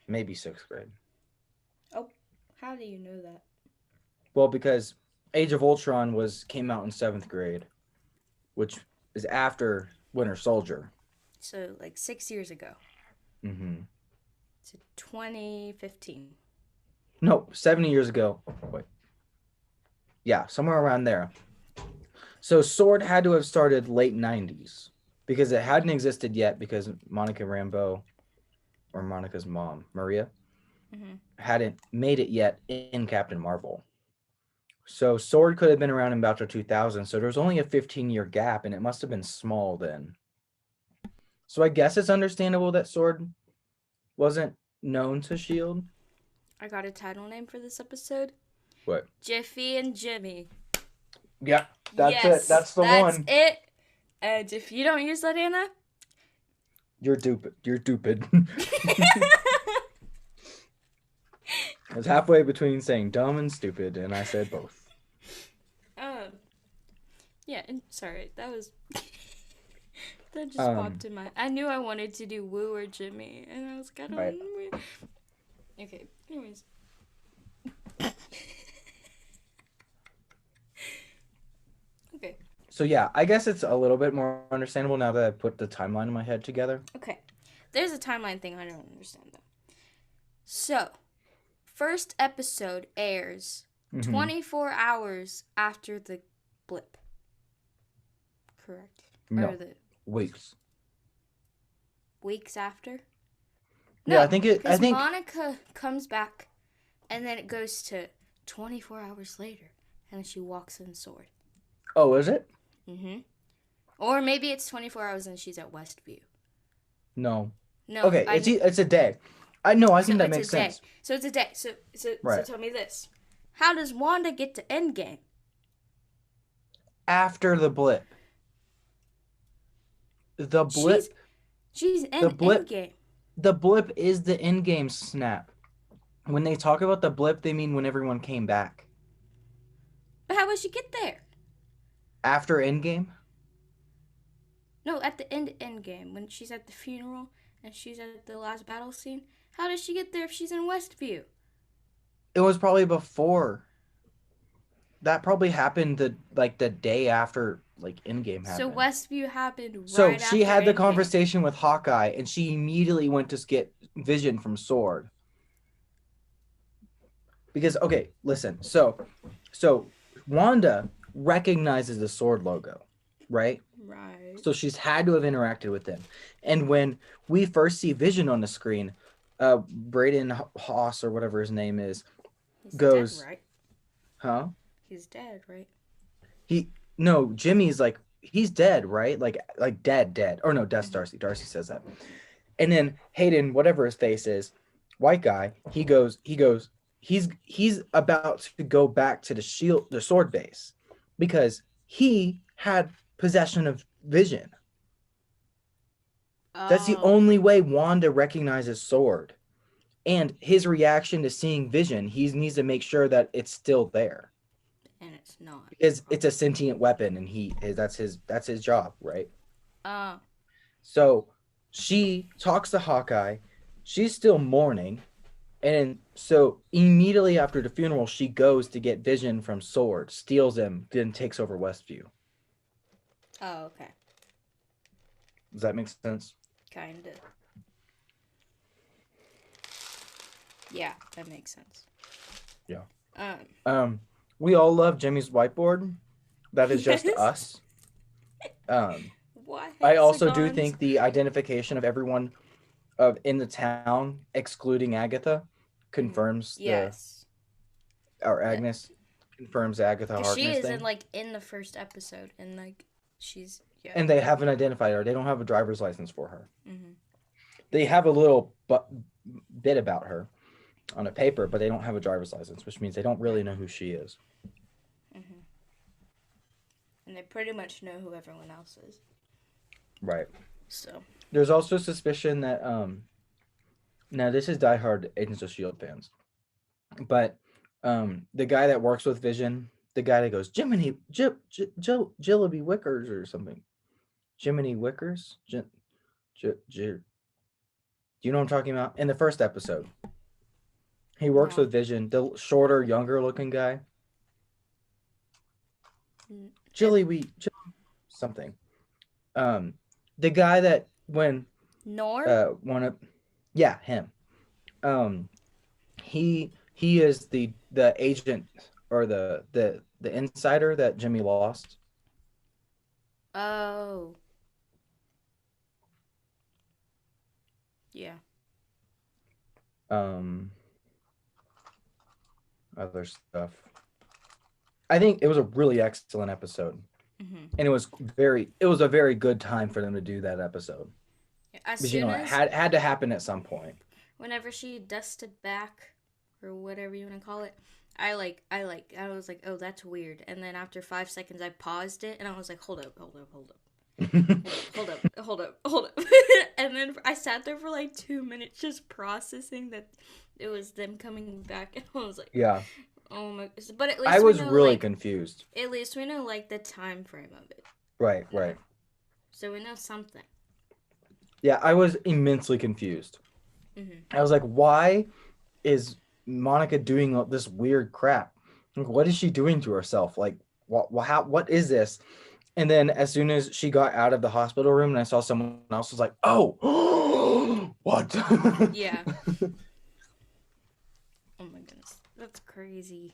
maybe 6th grade. Oh, how do you know that? Well, because Age of Ultron came out in 7th grade, which is after Winter Soldier. So like 6 years ago. Mm-hmm. So 2015. No, 70 years ago. Wait. Yeah, somewhere around there. So Sword had to have started late 90s because it hadn't existed yet because Monica Rambeau, or Monica's mom, Maria, Mm-hmm. hadn't made it yet in Captain Marvel. So Sword could have been around in about the 2000s. So there was only a 15-year gap, and it must have been small then. So I guess it's understandable that Sword wasn't known to Shield. I got a title name for this episode. What? Jiffy and Jimmy. Yeah, that's it. Yes, That's the that's one. it. And if you don't use that, Anna, You're stupid. You're stupid. I was halfway between saying dumb and stupid, and I said both. um, yeah. And sorry, that was that just Um, popped in my. I knew I wanted to do Woo or Jimmy, and I was kind of. right. Okay. Anyways. Okay. So yeah, I guess it's a little bit more understandable now that I put the timeline in my head together. Okay. There's a timeline thing I don't understand though. So, first episode airs Mm-hmm. 24 hours after the blip. Correct. No, Or the weeks. weeks after? Yeah, No, I think it. I because think. Monica comes back and then it goes to 24 hours later and then she walks in Sword. Oh, is it? Mm-hmm. Or maybe it's 24 hours and she's at Westview. No. No, Okay, it's a day. I know. I so think that it's makes a day. sense. So it's a day. So Right. tell me this. How does Wanda get to Endgame? After the blip. The blip. She's The in blip. Endgame. The blip is the endgame snap. When they talk about the blip, they mean when everyone came back. But how would she get there? After endgame? No, at the Endgame when she's at the funeral and she's at the last battle scene. How does she get there if she's in Westview? It was probably before. That probably happened the day after endgame So happened. Westview happened right So after she had the Endgame. conversation with Hawkeye, and she immediately went to get Vision from Sword. Because okay, listen. So Wanda recognizes the Sword logo, right? Right. So she's had to have interacted with them. And when we first see Vision on the screen, Braden Haas or whatever his name is He's goes, dead, right? huh? He's dead, right? No, Jimmy's like he's dead, right? Like dead. Or no, that's Mhm. Darcy. Darcy says that. And then Hayden, whatever his face is, white guy, he goes, he's about to go back to the Sword base because he had possession of Vision. That's the Oh, only way Wanda recognizes Sword. And his reaction to seeing Vision, he needs to make sure that it's still there. and it's not. Because it's a sentient weapon and that's his job, right? Oh. So she talks to Hawkeye. She's still mourning. And so immediately after the funeral, she goes to get Vision from Sword, steals him, then takes over Westview. Oh, okay. Does that make sense? Kinda. Yeah, that makes sense. Yeah. Um. We all love Jimmy's whiteboard. That is just Yes. us. What? I also do hexagons? think the identification of everyone in the town, excluding Agatha, confirms Yes. or Agnes confirms Agatha Because she Harkness is thing. in the first episode and she's Yeah. and they haven't identified her. They don't have a driver's license for her. Mm-hmm. They have a little bit about her on a paper, but they don't have a driver's license, which means they don't really know who she is. Mm-hmm. And they pretty much know who everyone else is. Right. So. There's also suspicion that now this is diehard Agents of Shield fans, but the guy that works with Vision, the guy that goes Jiminy Jillaby Wickers or something, Jiminy Wickers, do you know what I'm talking about? In the first episode, he works No. with Vision, the shorter, younger looking guy, It, something. Um, the guy that when Nor? one of yeah him um he is the agent or the insider that Jimmy lost. Oh. Yeah. Um, other stuff. I think it was a really excellent episode, Mm-hmm. and it was a very good time for them to do that episode As because you soon know it as had to happen at some point. whenever she dusted back or whatever you want to call it, I was like, oh, that's weird. And then after 5 seconds, I paused it and I was like, hold up, hold up, hold up. Hold up, hold up. And then I sat there for like 2 minutes just processing that it was them coming back, and I was like, Yeah, oh my. But at I least we was know, really like, confused. at least we know, like, the time frame of it. Right, right. So we know something. Yeah, I was immensely confused. Mm-hmm. I was like, why is Monica doing this weird crap? Like, what is she doing to herself? Like, what is this? And then as soon as she got out of the hospital room and I saw someone else, was like, oh, what? Yeah. Oh my goodness. That's crazy.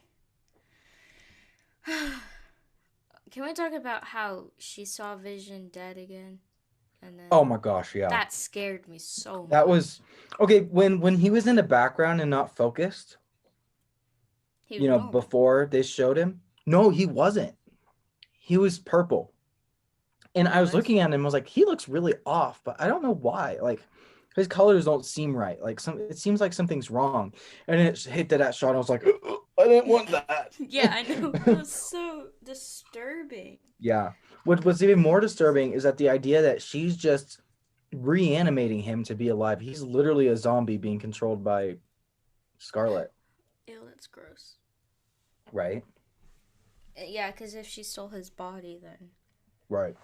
Can we talk about how she saw Vision dead again? And then Oh my gosh, yeah. that scared me so That much. was okay when he was in the background and not focused, He was normal. before they showed him. No, he wasn't. He was purple. And He I was was? looking at him, I was like, he looks really off, but I don't know why. Like his colors don't seem right. Like it seems like something's wrong. And it hit to that shot. I was like, I didn't want that. Yeah, I know. It was so disturbing. Yeah. What's even more disturbing is that the idea that she's just reanimating him to be alive. He's literally a zombie being controlled by Scarlet, Ew, that's gross. right? Yeah, because if she stole his body, then Right.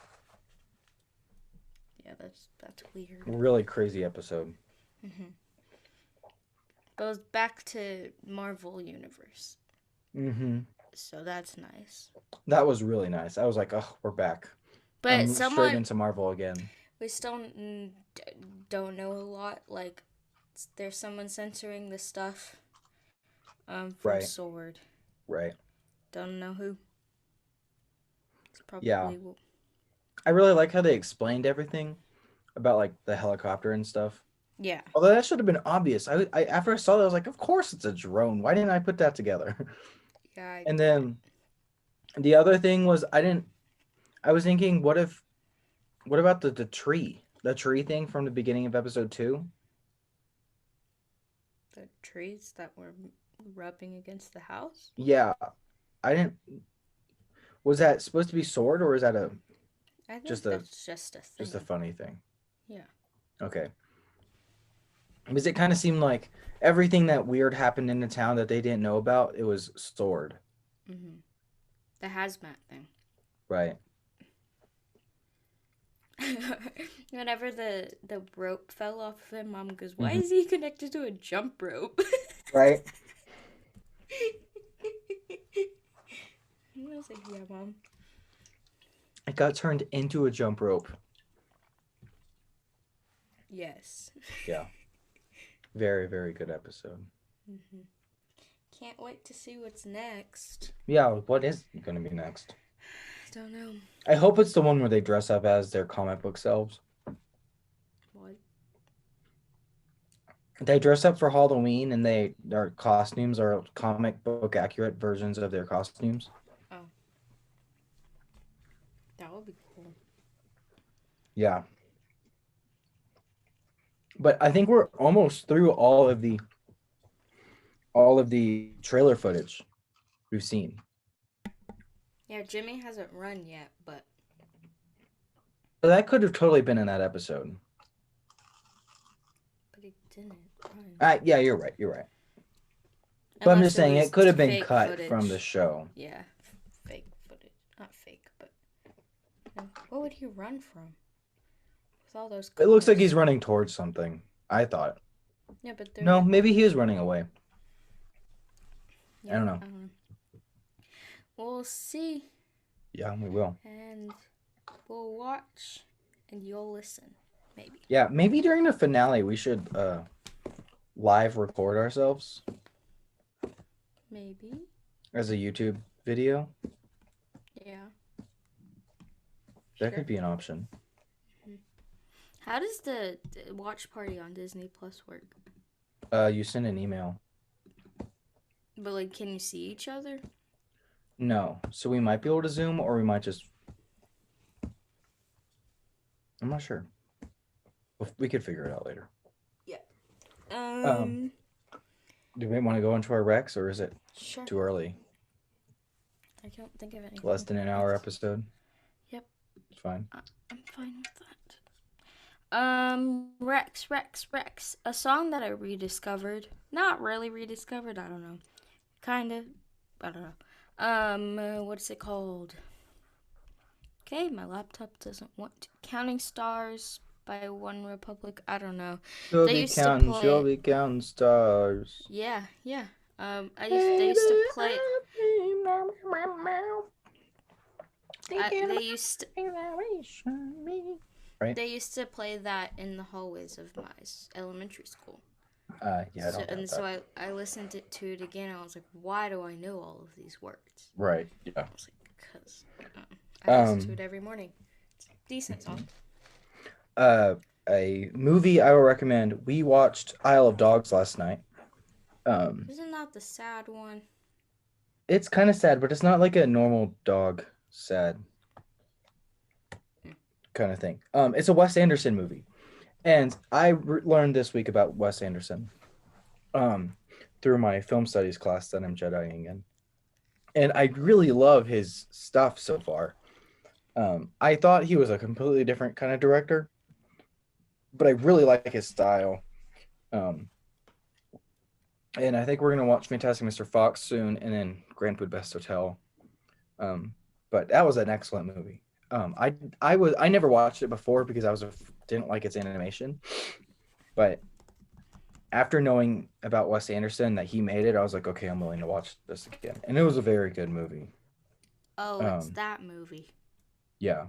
yeah, that's weird. Really crazy episode. Mm-hmm. Goes back to Marvel Universe, Mm-hmm. so that's nice. That was really nice. I was like, oh, we're back. But I'm straight someone into Marvel again. we still don't know a lot. Like, there's someone censoring the stuff from Right. Sword. Right. Don't know who. It's Yeah. probably I really like how they explained everything about like the helicopter and stuff. yeah. Although that should have been obvious. I after I saw that, I was like, of course it's a drone. Why didn't I put that together? Yeah, I And did. then the other thing was I was thinking, what about the tree? The tree thing from the beginning of episode 2? The trees that were rubbing against the house. Yeah. I didn't Was that supposed to be sword or is that I think just a that's just a just a thing. funny thing? Yeah. Okay. Because it kind of seemed like everything that weird happened in the town that they didn't know about, it was sword. Mm-hmm. The hazmat thing. Right. Whenever the rope fell off of him, Mom goes, "Why Mm-hmm. is he connected to a jump rope?" Right. I was like, "Yeah, Mom." It got turned into a jump rope. Yes. Yeah. Very, very good episode. Mm-hmm. Can't wait to see what's next. Yeah, what is going to be next? I don't know. I hope it's the one where they dress up as their comic book selves. What? They dress up for Halloween and their costumes are comic book accurate versions of their costumes. Oh, that would be cool. Yeah. But I think we're almost through all of the trailer footage we've seen. Yeah, Jimmy hasn't run yet, but But that could have totally been in that episode. he didn't run. Yeah, you're right. You're right. But I'm Unless just it saying was it could have been fake cut from the footage. show. Yeah, fake footage. Not fake, but what would he run from with all those It looks like cars? he's running towards something. I thought. Yeah, but they're No, like, maybe he is running away. I yeah, don't know. I don't know. We'll see, Yeah, we will. and we'll watch, and you'll listen, maybe. Yeah, maybe during the finale we should live record ourselves Maybe. as a YouTube video. Yeah. That Sure. could be an option. How does the watch party on Disney Plus work? You send an email. But like, can you see each other? No, so we might be able to Zoom, or we might just. I'm not sure. We could figure it out later. Yeah. Do we want to go into our Rex, or is it Sure. too early? I can't think of anything. Less than an hour episode? Yep. It's fine. I'm fine with that. Rex. A song that I rediscovered. Not really rediscovered, I don't know. Kind of. I don't know. What's it called? Okay, my laptop doesn't want to. Counting Stars by One Republic. I don't know. You'll They be used to counting, play- you'll be counting stars. Yeah. They used to play. They used to. Right? They used to play that in the hallways of my elementary school. Yeah, I don't know that. I listened to it again. And I was like, why do I know all of these words? Right. Yeah. I was like, because I listen to it every morning. It's a decent song. A movie I will recommend. We watched Isle of Dogs last night. Isn't that the sad one? It's kind of sad, but it's not like a normal dog sad kind of thing. It's a Wes Anderson movie, and I learned this week about Wes Anderson, through my film studies class that I'm Jediing in, and I really love his stuff so far. I thought he was a completely different kind of director, but I really like his style. And I think we're gonna watch Fantastic Mr. Fox soon, and then Grand Budapest Hotel. But that was an excellent movie. I never watched it before because I didn't like its animation, but after knowing about Wes Anderson that he made it, I was like, okay, I'm willing to watch this again, and it was a very good movie. Oh, it's that movie. Yeah,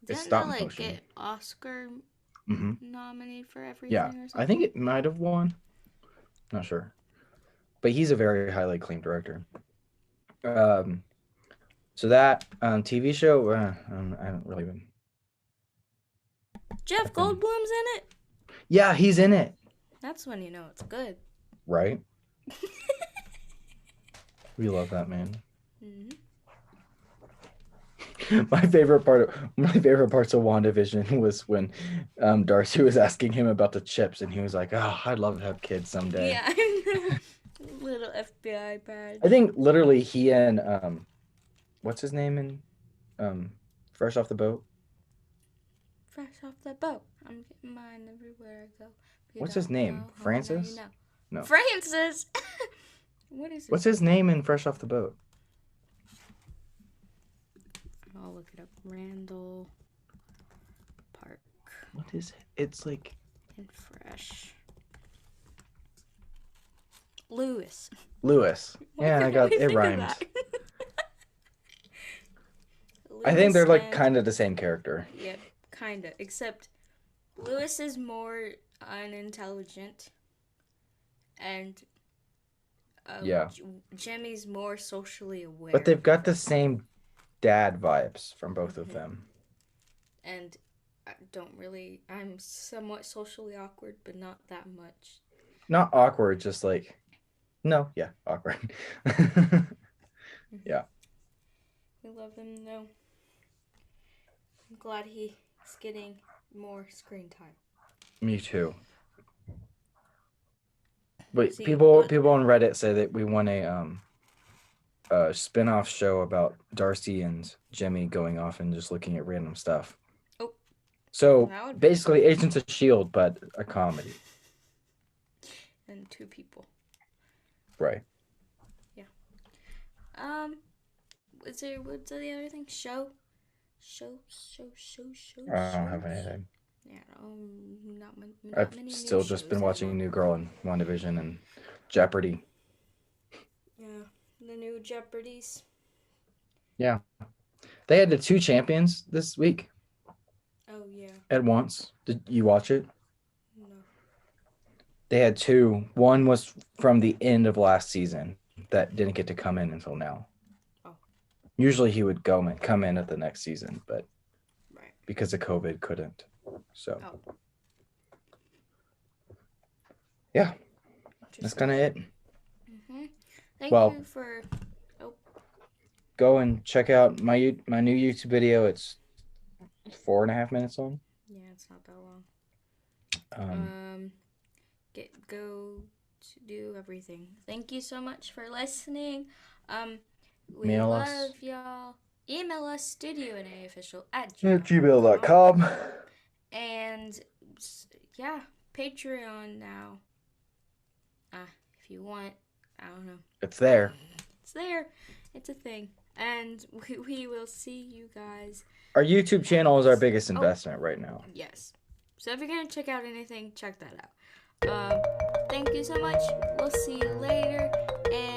it's Didn't stop that motion. get Oscar nominated for everything? Yeah, or something? I think it might have won. Not sure, but he's a very highly acclaimed director. So that TV show, I haven't really been. Jeff Goldblum's in it. Yeah, he's in it. That's when you know it's good. Right. We love that man. My favorite parts of WandaVision was when Darcy was asking him about the chips, and he was like, "Oh, I'd love to have kids someday." Yeah, I know. Little FBI badge. I think literally he and what's his name in Fresh Off the Boat? Fresh off the boat. I'm getting mine everywhere I go. What's his name? Francis? No. Francis. What is it? What's his name in Fresh Off the Boat? I'll look it up. Randall Park. What is it? It's like And Fresh. Lewis. Lewis. Yeah, I got it rhymes. I think they're like kind of the same character. Yep, kind of. Except Lewis is more unintelligent, and Yeah. Jimmy's more socially aware. But they've got the same dad vibes from both of them. And I'm somewhat socially awkward, but not that much. Not awkward, just like, no, yeah, awkward. Yeah. We love him though. I'm glad he It's getting more screen time. Me too. But See, people what? people on Reddit say that we want a spin-off show about Darcy and Jimmy going off and just looking at random stuff. Oh, So that would be basically Agents of Shield, but a comedy. and 2 people. Right. Yeah. What's the other thing? Show. I don't have anything. Yeah, not I've many new still just shows been watching anymore. New Girl and WandaVision and Jeopardy. Yeah, the new Jeopardies. Yeah. They had the 2 champions this week Oh yeah. at once. Did you watch it? No. They had 2. One was from the end of last season that didn't get to come in until now. Oh. Usually he would come in at the next season, but Right. because of COVID couldn't. So Oh. yeah, that's kind of it. Thank Well, you for. Oh. Go and check out my new YouTube video. It's 4.5 minutes long. Yeah, it's not that long. Um, Go to do everything. Thank you so much for listening. We Mail love us. y'all. Email us gmail.com. studionaofficial@gmail.com. And yeah, Patreon now. If you want, I don't know. It's there. It's there. It's a thing. And we will see you guys. Our YouTube channel is our biggest investment right now. Yes. So if you're going to check out anything, check that out. Thank you so much. We'll see you later. And